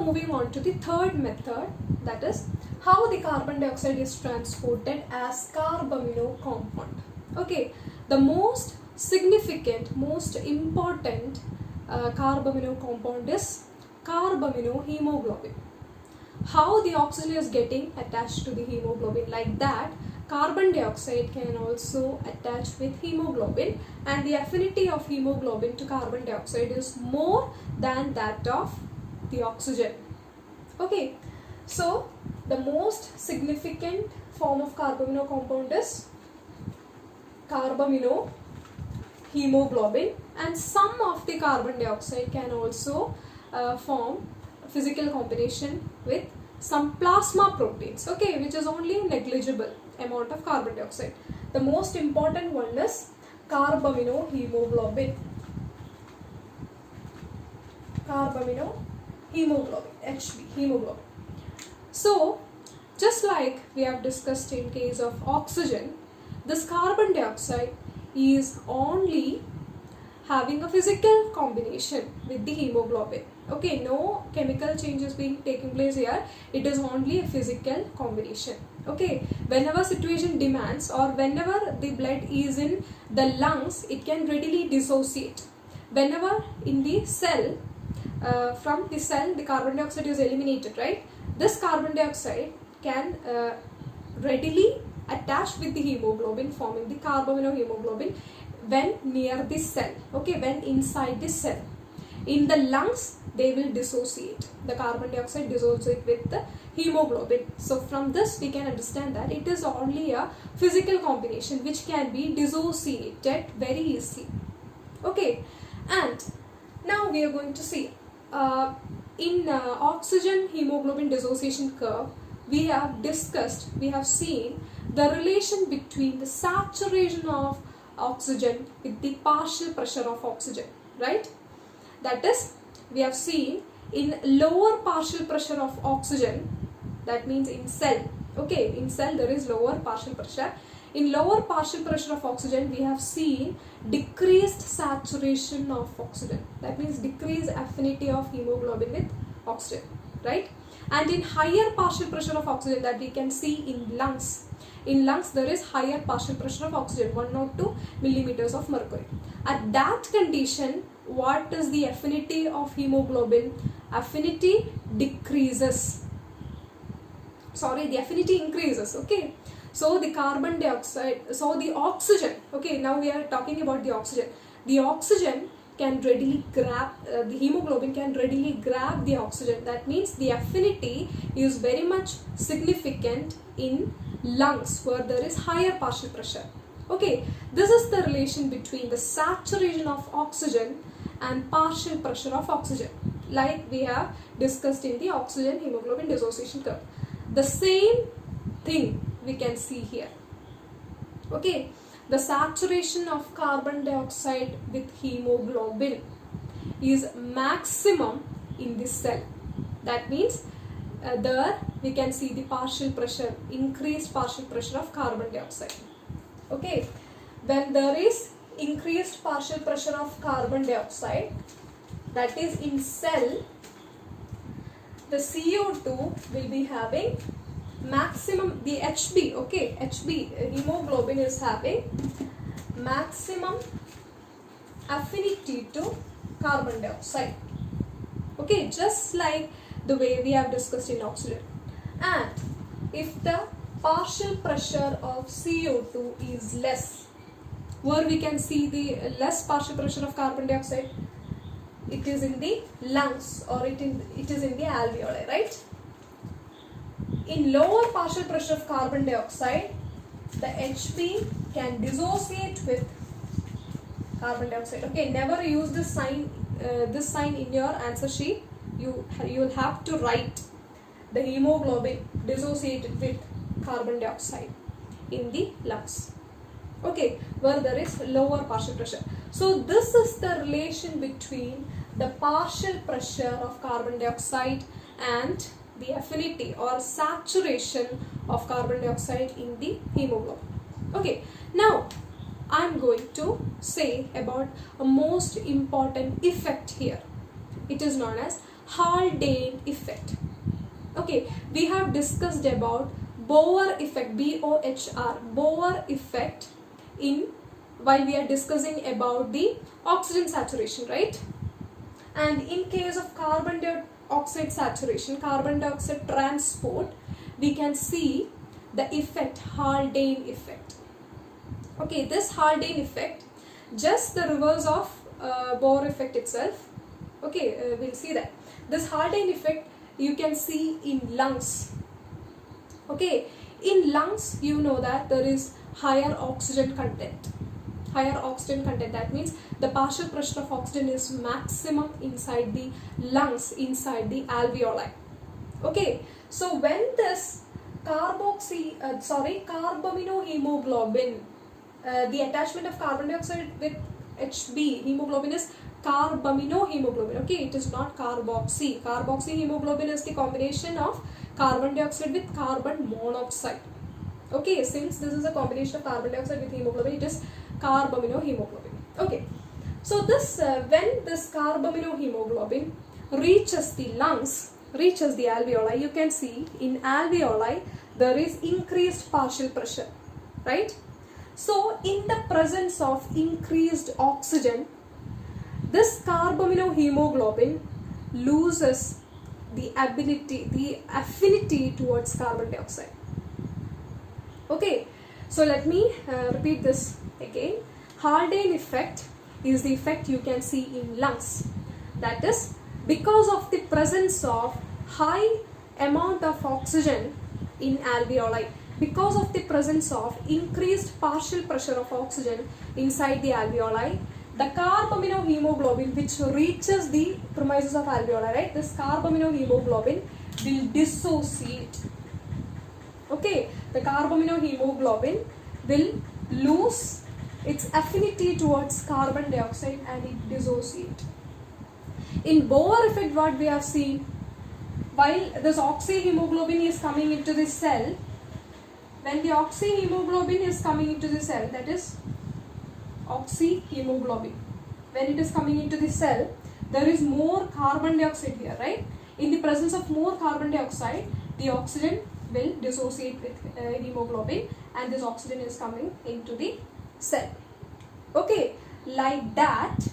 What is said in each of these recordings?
moving on to the third method, that is how the carbon dioxide is transported as carbamino compound. Okay, the most significant, most important carbamino compound is carbamino hemoglobin. How the oxygen is getting attached to the hemoglobin, like that carbon dioxide can also attach with hemoglobin, and the affinity of hemoglobin to carbon dioxide is more than that of the oxygen. Okay, so the most significant form of carbamino compound is carbamino hemoglobin, and some of the carbon dioxide can also form physical combination with some plasma proteins, okay, which is only a negligible amount of carbon dioxide. The most important one is carbamino hemoglobin. Carbamino hemoglobin, HB, hemoglobin. So, just like we have discussed in case of oxygen, this carbon dioxide is only having a physical combination with the hemoglobin. Okay, no chemical changes being taking place here. It is only a physical combination. Okay, whenever situation demands or whenever the blood is in the lungs, it can readily dissociate. Whenever in the cell, from the cell the carbon dioxide is eliminated, right? This carbon dioxide can readily attach with the hemoglobin, forming the carbamino hemoglobin when near the cell, okay, when inside the cell. In the lungs, they will dissociate. The carbon dioxide dissociate with the hemoglobin. So from this we can understand that it is only a physical combination which can be dissociated very easily. Okay, and now we are going to see in oxygen hemoglobin dissociation curve, we have discussed, we have seen the relation between the saturation of oxygen with the partial pressure of oxygen, right? That is, we have seen in lower partial pressure of oxygen, that means in cell, okay, in cell there is lower partial pressure. In lower partial pressure of oxygen, we have seen decreased saturation of oxygen, that means decreased affinity of hemoglobin with oxygen, right? And in higher partial pressure of oxygen, that we can see in lungs. In lungs there is higher partial pressure of oxygen, 102 millimeters of mercury. At that condition, what is the affinity of hemoglobin? Affinity decreases. Sorry, the affinity increases, okay. So the carbon dioxide, so the oxygen, okay, now we are talking about the oxygen. The oxygen can readily grab, the hemoglobin can readily grab the oxygen. That means the affinity is very much significant in lungs where there is higher partial pressure. Okay, this is the relation between the saturation of oxygen and partial pressure of oxygen, like we have discussed in the oxygen hemoglobin dissociation curve. The same thing we can see here. Okay, the saturation of carbon dioxide with hemoglobin is maximum in this cell. That means there we can see the partial pressure, increased partial pressure of carbon dioxide. Okay, when there is increased partial pressure of carbon dioxide, that is in cell, the CO2 will be having maximum, the HB, okay, HB hemoglobin is having maximum affinity to carbon dioxide. Okay, just like the way we have discussed in oxygen. And if the partial pressure of CO2 is less, where we can see the less partial pressure of carbon dioxide, it is in the lungs or it is in the alveoli, right? In lower partial pressure of carbon dioxide, the HB can dissociate with carbon dioxide. Okay, never use this sign in your answer sheet. You will have to write the hemoglobin dissociated with carbon dioxide in the lungs. Okay, where there is lower partial pressure. So this is the relation between the partial pressure of carbon dioxide and the affinity or saturation of carbon dioxide in the hemoglobin. Okay, now I am going to say about a most important effect here. It is known as Haldane effect. Okay, we have discussed about Bohr effect, B-O-H-R, Bohr effect in while we are discussing about the oxygen saturation, right? And in case of carbon dioxide saturation, carbon dioxide transport, we can see the effect Haldane effect. Okay, this Haldane effect, just the reverse of Bohr effect itself. Okay, we'll see that. This Haldane effect you can see in lungs. Okay, in lungs you know that there is higher oxygen content. Higher oxygen content, that means the partial pressure of oxygen is maximum inside the lungs, inside the alveoli. Okay, so when this carbaminohemoglobin, the attachment of carbon dioxide with Hb, hemoglobin is carbaminohemoglobin. Okay, it is not carboxy. Carboxyhemoglobin is the combination of carbon dioxide with carbon monoxide. Okay, since this is a combination of carbon dioxide with hemoglobin, it is carbaminohemoglobin. Okay, so this when this carbaminohemoglobin reaches the lungs, reaches the alveoli, you can see in alveoli there is increased partial pressure, right? So in the presence of increased oxygen, this carbaminohemoglobin loses the affinity towards carbon dioxide. Okay, so let me repeat this again. Haldane effect is the effect you can see in lungs. That is because of the presence of high amount of oxygen in alveoli, because of the presence of increased partial pressure of oxygen inside the alveoli, the carbaminohemoglobin which reaches the premises of alveoli, right? This carbaminohemoglobin will dissociate. Okay, the carbaminohemoglobin will lose its affinity towards carbon dioxide and it dissociate. In Bohr effect, what we have seen, while this oxyhemoglobin is coming into the cell, when the oxyhemoglobin is coming into the cell, that is oxyhemoglobin, when it is coming into the cell, there is more carbon dioxide here, right? In the presence of more carbon dioxide, the oxygen will dissociate with hemoglobin and this oxygen is coming into the cell. Okay, like that,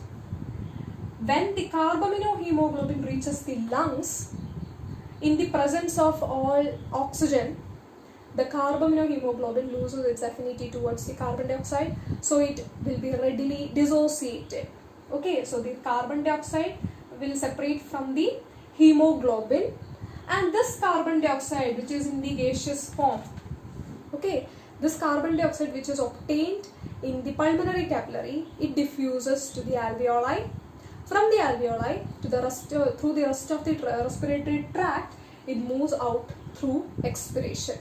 when the carbaminohemoglobin reaches the lungs, in the presence of all oxygen, the carbaminohemoglobin loses its affinity towards the carbon dioxide, so it will be readily dissociated. Okay, so the carbon dioxide will separate from the hemoglobin, and this carbon dioxide which is in the gaseous form, okay, this carbon dioxide which is obtained in the pulmonary capillary, it diffuses to the alveoli. From the alveoli to the rest, through the rest of the respiratory tract, it moves out through expiration.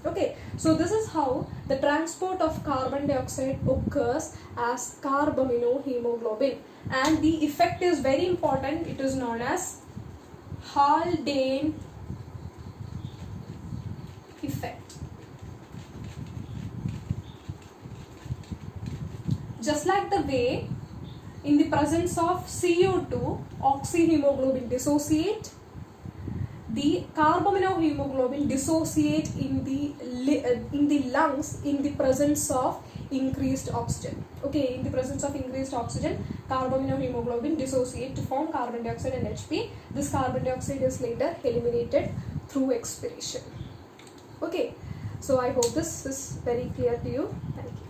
Okay, so this is how the transport of carbon dioxide occurs as carbaminohemoglobin, and the effect is very important. It is known as Haldane effect. Just like the way in the presence of CO2, oxyhemoglobin dissociate, the carbaminohemoglobin dissociate in the lungs in the presence of increased oxygen. Okay, in the presence of increased oxygen, carbaminohemoglobin dissociate to form carbon dioxide and Hp. This carbon dioxide is later eliminated through expiration. Okay, so I hope this is very clear to you. Thank you.